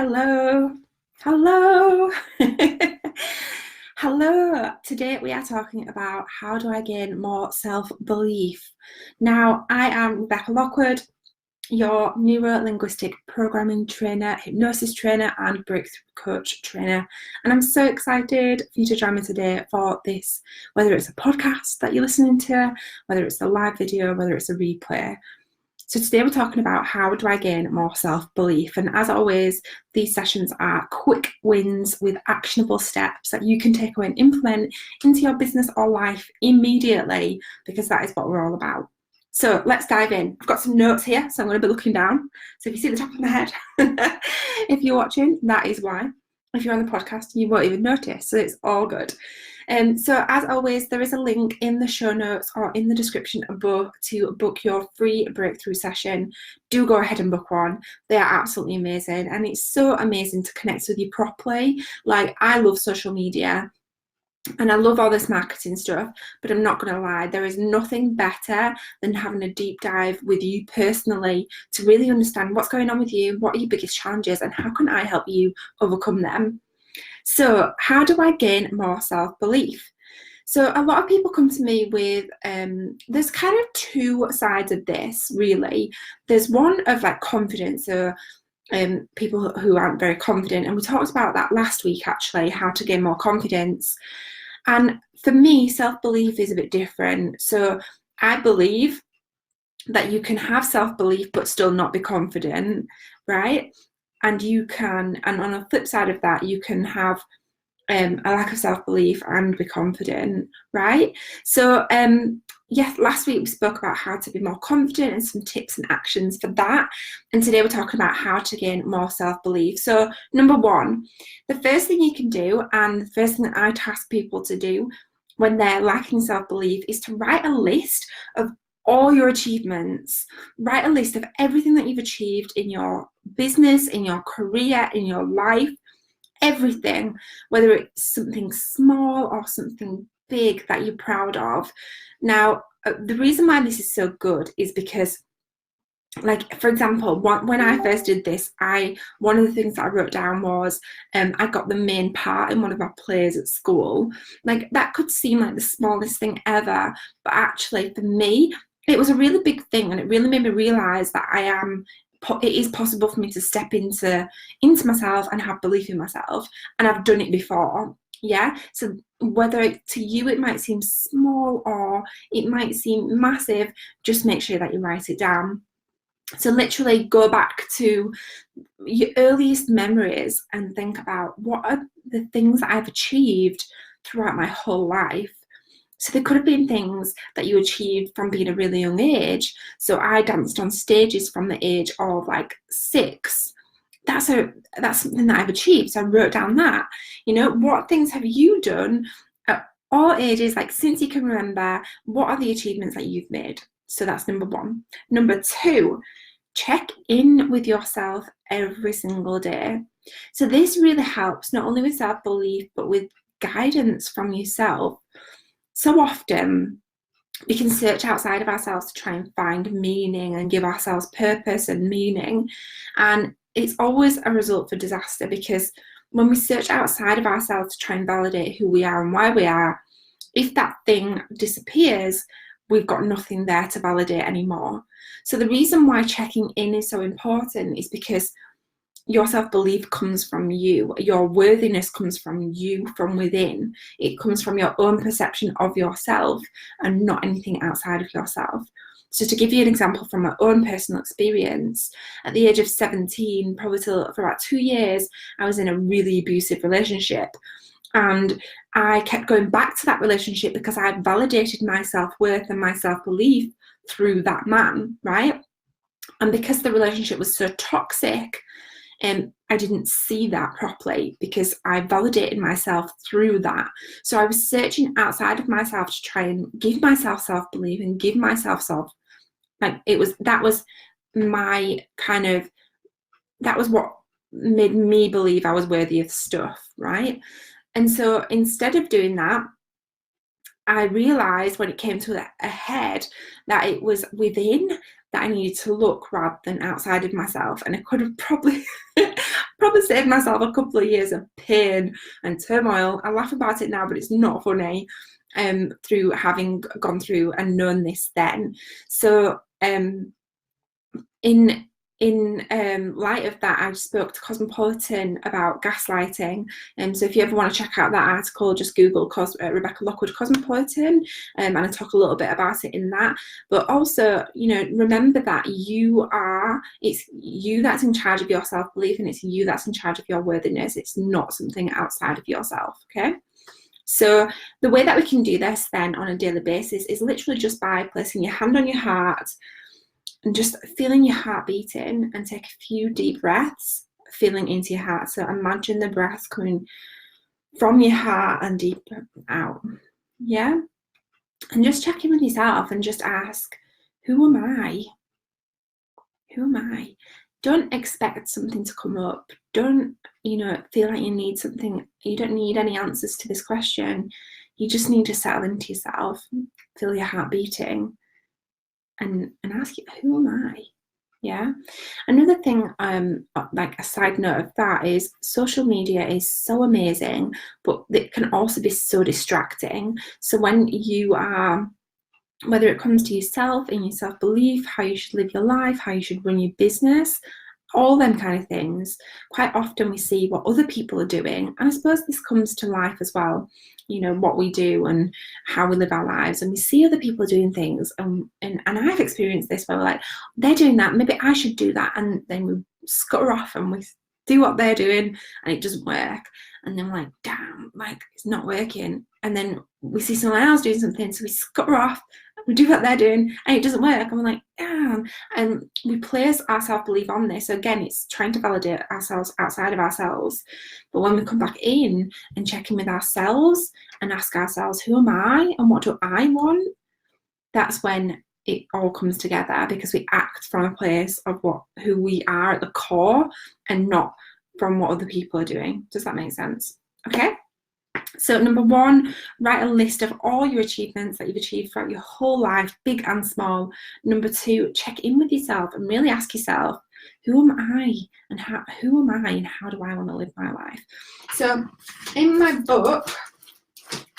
Hello, hello, hello. Today we are talking about how do I gain more self-belief. Now, I am Rebecca Lockwood, your neuro-linguistic programming trainer, hypnosis trainer, and breakthrough coach trainer. And I'm so excited for you to join me today for this, whether it's a podcast that you're listening to, whether it's a live video, whether it's a replay. So today we're talking about how do I gain more self-belief, and as always these sessions are quick wins with actionable steps that you can take away and implement into your business or life immediately, because that is what we're all about. So let's dive in. I've got some notes here, so I'm going to be looking down. So if you see the top of my head, if you're watching, that is why. If you're on the podcast, you won't even notice, so it's all good. So as always, there is a link in the show notes or in the description above to book your free breakthrough session. Do go ahead and book one. They are absolutely amazing, and it's so amazing to connect with you properly. Like, I love social media and I love all this marketing stuff, but I'm not going to lie, there is nothing better than having a deep dive with you personally to really understand what's going on with you, what are your biggest challenges, and how can I help you overcome them. So how do I gain more self-belief? So a lot of people come to me with, there's kind of two sides of this, really. There's one of like confidence, so people who aren't very confident, and we talked about that last week actually, how to gain more confidence. And for me, self-belief is a bit different. So I believe that you can have self-belief but still not be confident, right? And you can, and on the flip side of that, you can have a lack of self-belief and be confident, right? So yes, last week we spoke about how to be more confident and some tips and actions for that, and today we're talking about how to gain more self-belief. So number one, the first thing you can do, and the first thing that I task people to do when they're lacking self-belief, is to write a list of all your achievements. Write a list of everything that you've achieved in your business, in your career, in your life, everything, whether it's something small or something big that you're proud of. Now, the reason why this is so good is because, like, for example, when I first did this, one of the things that I wrote down was I got the main part in one of our plays at school. Like, that could seem like the smallest thing ever, but actually for me it was a really big thing, and it really made me realize that it is possible for me to step into myself and have belief in myself, and I've done it before. Yeah, so whether to you it might seem small or it might seem massive, just make sure that you write it down. So literally go back to your earliest memories and think about, what are the things that I've achieved throughout my whole life. So there could have been things that you achieved from being a really young age. So I danced on stages from the age of like 6. That's something that I've achieved. So I wrote down that. You know, what things have you done at all ages, like since you can remember? What are the achievements that you've made? So that's number one. Number two, check in with yourself every single day. So this really helps not only with self-belief, but with guidance from yourself. So often we can search outside of ourselves to try and find meaning and give ourselves purpose and meaning. And it's always a result for disaster, because when we search outside of ourselves to try and validate who we are and why we are, if that thing disappears, we've got nothing there to validate anymore. So the reason why checking in is so important is because your self-belief comes from you. Your worthiness comes from you, from within. It comes from your own perception of yourself and not anything outside of yourself. So to give you an example from my own personal experience, at the age of 17, probably for about 2 years, I was in a really abusive relationship. And I kept going back to that relationship because I had validated my self-worth and my self-belief through that man, right? And because the relationship was so toxic, I didn't see that properly because I validated myself through that. So I was searching outside of myself to try and give myself self-belief and give myself that was what made me believe I was worthy of stuff, right? And so instead of doing that, I realized when it came to a head that it was within that I needed to look rather than outside of myself. And I could have probably Probably saved myself a couple of years of pain and turmoil. I laugh about it now, but it's not funny, through having gone through and known this then. So in light of that, I spoke to Cosmopolitan about gaslighting. So if you ever want to check out that article, just Google Rebecca Lockwood Cosmopolitan, and I talk a little bit about it in that. But also, remember that it's you that's in charge of your self-belief, and it's you that's in charge of your worthiness. It's not something outside of yourself, okay? So the way that we can do this then on a daily basis is literally just by placing your hand on your heart and just feeling your heart beating, and take a few deep breaths, feeling into your heart. So imagine the breath coming from your heart and deep out. Yeah? And just check in with yourself and just ask, who am I? Who am I? Don't expect something to come up. Don't, feel like you need something. You don't need any answers to this question. You just need to settle into yourself, feel your heart beating, and ask you, who am I? Yeah. Another thing, like a side note of that, is social media is so amazing, but it can also be so distracting. So when you are, whether it comes to yourself and your self-belief, how you should live your life, how you should run your business, all them kind of things, quite often we see what other people are doing. And I suppose this comes to life as well, what we do and how we live our lives. And we see other people doing things. And I've experienced this where we're like, they're doing that, maybe I should do that. And then we scutter off and we do what they're doing and it doesn't work. And then we're like, damn, like it's not working. And then we see someone else doing something, so we scutter off, we do what they're doing and it doesn't work. And we're like, damn. And we place our self-belief on this. So again, it's trying to validate ourselves outside of ourselves. But when we come back in and check in with ourselves and ask ourselves, who am I and what do I want? That's when it all comes together, because we act from a place of who we are at the core and not from what other people are doing. Does that make sense? Okay. So number 1, write a list of all your achievements that you've achieved throughout your whole life, big and small. Number 2, check in with yourself and really ask yourself, who am I and how do I want to live my life? So in my book,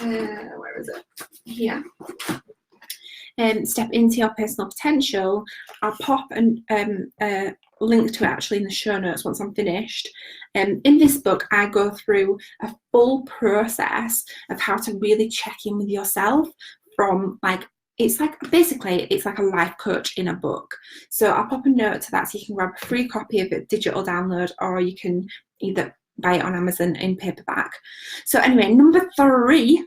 where is it? Here. Step into your personal potential. I'll pop a link to it actually in the show notes once I'm finished. In this book, I go through a full process of how to really check in with yourself from it's like a life coach in a book. So I'll pop a note to that so you can grab a free copy of it, digital download, or you can either buy it on Amazon in paperback. So anyway, number 3,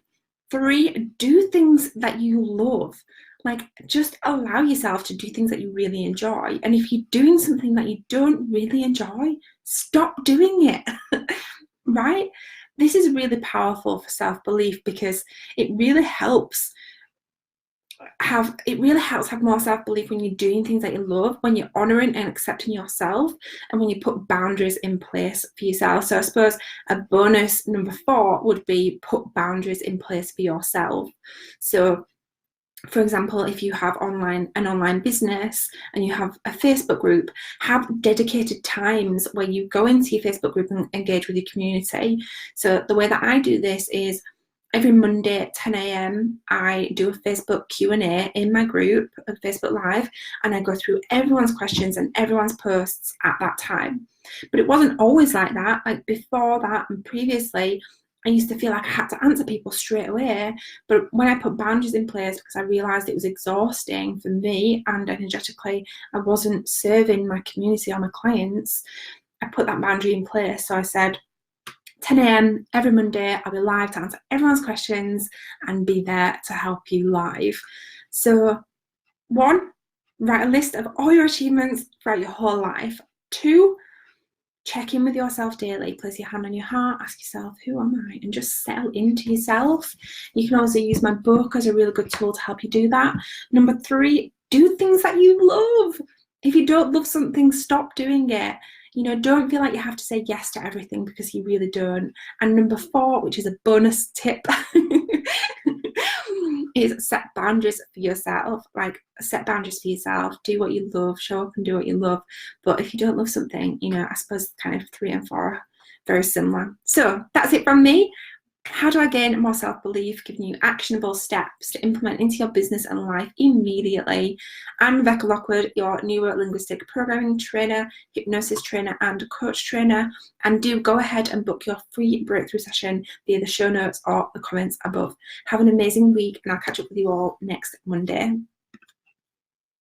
do things that you love. Like, just allow yourself to do things that you really enjoy. And if you're doing something that you don't really enjoy, stop doing it, right? This is really powerful for self-belief, because it really helps have more self-belief when you're doing things that you love, when you're honouring and accepting yourself, and when you put boundaries in place for yourself. So I suppose a bonus number 4 would be put boundaries in place for yourself. So for example, if you have an online business and you have a Facebook group, have dedicated times where you go into your Facebook group and engage with your community. So the way that I do this is every Monday at 10 a.m. I do a Facebook Q&A in my group of Facebook Live, and I go through everyone's questions and everyone's posts at that time. But it wasn't always like that. Like before that and previously, I used to feel like I had to answer people straight away. But when I put boundaries in place, because I realised it was exhausting for me and energetically, I wasn't serving my community or my clients, I put that boundary in place. So I said, 10 a.m. every Monday, I'll be live to answer everyone's questions and be there to help you live. So 1, write a list of all your achievements throughout your whole life. 2, check in with yourself daily. Place your hand on your heart, ask yourself, who am I? And just settle into yourself. You can also use my book as a really good tool to help you do that. Number 3, do things that you love. If you don't love something, stop doing it. Don't feel like you have to say yes to everything, because you really don't. And number 4, which is a bonus tip, is set boundaries for yourself. Like, set boundaries for yourself, do what you love, show up and do what you love. But if you don't love something, you know, I suppose kind of 3 and 4 are very similar. So that's it from me. How do I gain more self-belief? Giving you actionable steps to implement into your business and life immediately. I'm Rebecca Lockwood, your neuro-linguistic programming trainer, hypnosis trainer and coach trainer. And do go ahead and book your free breakthrough session via the show notes or the comments above. Have an amazing week, and I'll catch up with you all next Monday.